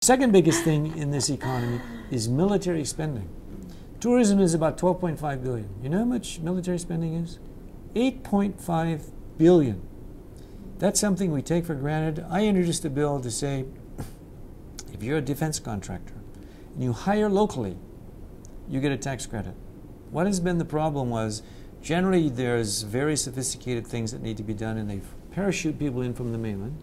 Second biggest thing in this economy is military spending. Tourism is about 12.5 billion. You know how much military spending is? 8.5 billion. That's something we take for granted. I introduced a bill to say, if you're a defense contractor and you hire locally, you get a tax credit. What has been the problem was, generally there's very sophisticated things that need to be done and they parachute people in from the mainland.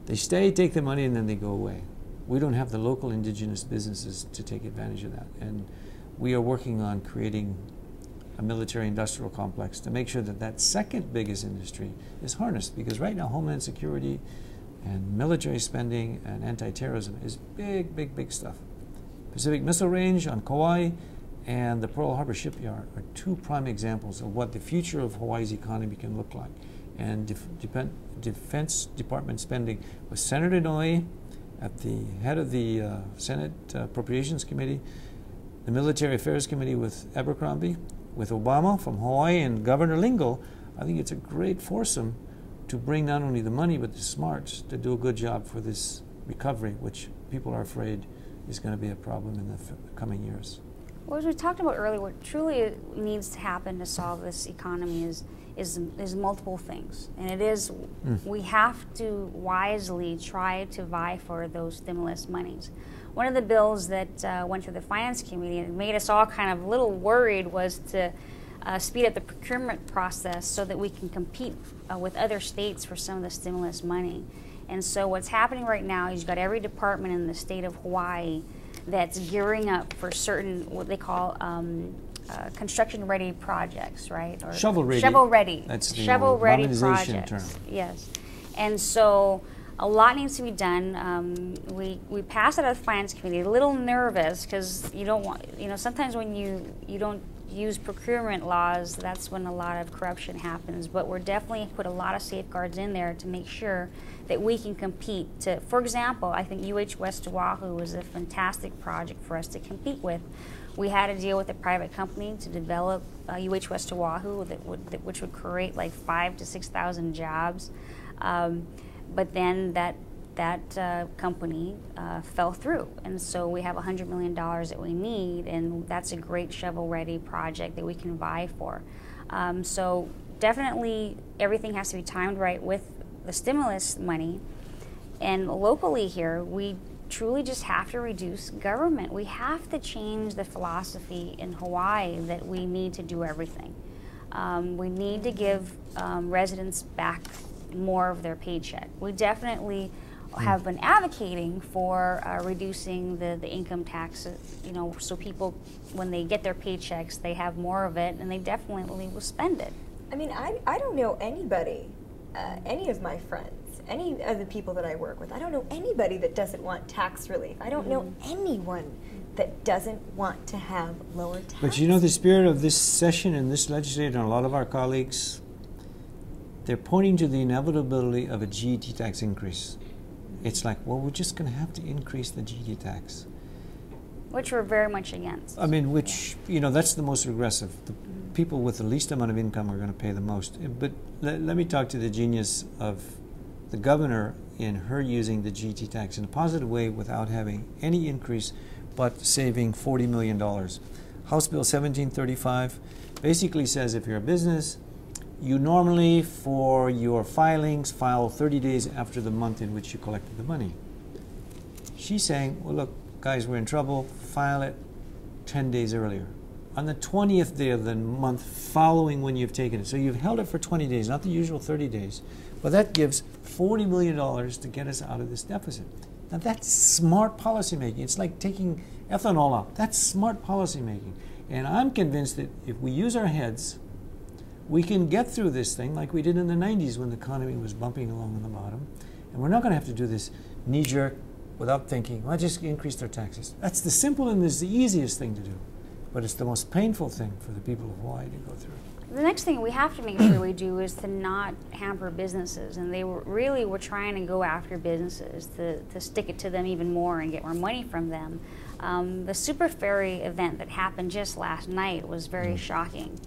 They stay, take the money, and then they go away. We don't have the local indigenous businesses to take advantage of that. And we are working on creating a military industrial complex to make sure that that second biggest industry is harnessed, because right now Homeland Security and military spending and anti-terrorism is big, big, big stuff. Pacific Missile Range on Kauai and the Pearl Harbor Shipyard are two prime examples of what the future of Hawaii's economy can look like. And Defense Department spending with Senator Inouye at the head of the Senate Appropriations Committee, the Military Affairs Committee with Abercrombie, with Obama from Hawaii, and Governor Lingle. I think it's a great foursome to bring not only the money but the smarts to do a good job for this recovery, which people are afraid is going to be a problem in the coming years. Well, as we talked about earlier, what truly needs to happen to solve this economy is multiple things. And it is, we have to wisely try to vie for those stimulus monies. One of the bills that went through the Finance Committee and made us all kind of a little worried was to speed up the procurement process so that we can compete with other states for some of the stimulus money. And so what's happening right now is you've got every department in the state of Hawaii that's gearing up for certain, what they call construction-ready projects, right? Or shovel-ready. Shovel-ready. That's the shovel-ready modernization projects. term. Yes. And so a lot needs to be done. We passed it out of the Finance Committee, a little nervous because you don't want, sometimes when you don't use procurement laws, that's when a lot of corruption happens. But we're definitely put a lot of safeguards in there to make sure that we can compete. For example, I think UH West Oahu was a fantastic project for us to compete with. We had a deal with a private company to develop UH West Oahu which would create like 5,000 to 6,000 jobs. But then that company fell through, and so we have $100 million that we need, and that's a great shovel-ready project that we can vie for. So definitely everything has to be timed right with the stimulus money, and locally here we truly just have to reduce government. We have to change the philosophy in Hawaii that we need to do everything. We need to give residents back more of their paycheck. We definitely have been advocating for reducing the income tax, so people, when they get their paychecks, they have more of it, and they definitely will spend it. I mean, I don't know anybody, any of my friends, any of the people that I work with, I don't know anybody that doesn't want tax relief. I don't know anyone that doesn't want to have lower taxes. But you know, the spirit of this session and this legislature and a lot of our colleagues, they're pointing to the inevitability of a GET tax increase. It's like, well, we're just going to have to increase the GET tax. Which we're very much against. I mean, which, that's the most regressive. The people with the least amount of income are going to pay the most. But let me talk to the genius of the governor in her using the GET tax in a positive way without having any increase, but saving $40 million. House Bill 1735 basically says if you're a business, you normally, for your filings, file 30 days after the month in which you collected the money. She's saying, well, look, guys, we're in trouble. File it 10 days earlier. On the 20th day of the month following when you've taken it. So you've held it for 20 days, not the usual 30 days. But that gives $40 million to get us out of this deficit. Now that's smart policymaking. It's like taking ethanol out. That's smart policymaking. And I'm convinced that if we use our heads, we can get through this thing like we did in the 90s when the economy was bumping along on the bottom. And we're not going to have to do this knee-jerk without thinking, well, just increase their taxes. That's the simple and it's the easiest thing to do. But it's the most painful thing for the people of Hawaii to go through. The next thing we have to make sure we do is to not hamper businesses. And they were trying to go after businesses to stick it to them even more and get more money from them. The Super Ferry event that happened just last night was very shocking.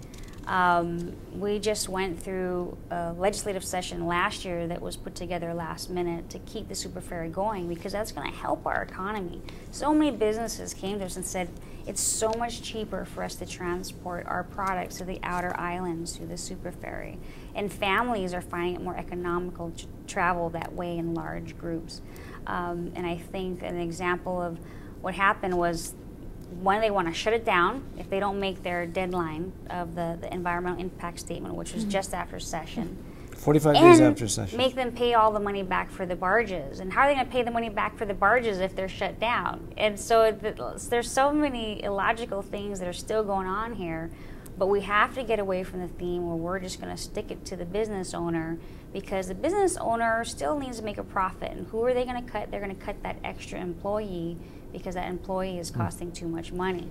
We just went through a legislative session last year that was put together last minute to keep the super ferry going, because that's going to help our economy. So many businesses came to us and said it's so much cheaper for us to transport our products to the outer islands through the super ferry, and families are finding it more economical to travel that way in large groups. And I think an example of what happened was, one, they want to shut it down if they don't make their deadline of the environmental impact statement, which was just after session. 45 days after session. Make them pay all the money back for the barges. And how are they going to pay the money back for the barges if they're shut down? And so there's so many illogical things that are still going on here, but we have to get away from the theme where we're just going to stick it to the business owner, because the business owner still needs to make a profit. And who are they going to cut? They're going to cut that extra employee, because that employee is costing too much money.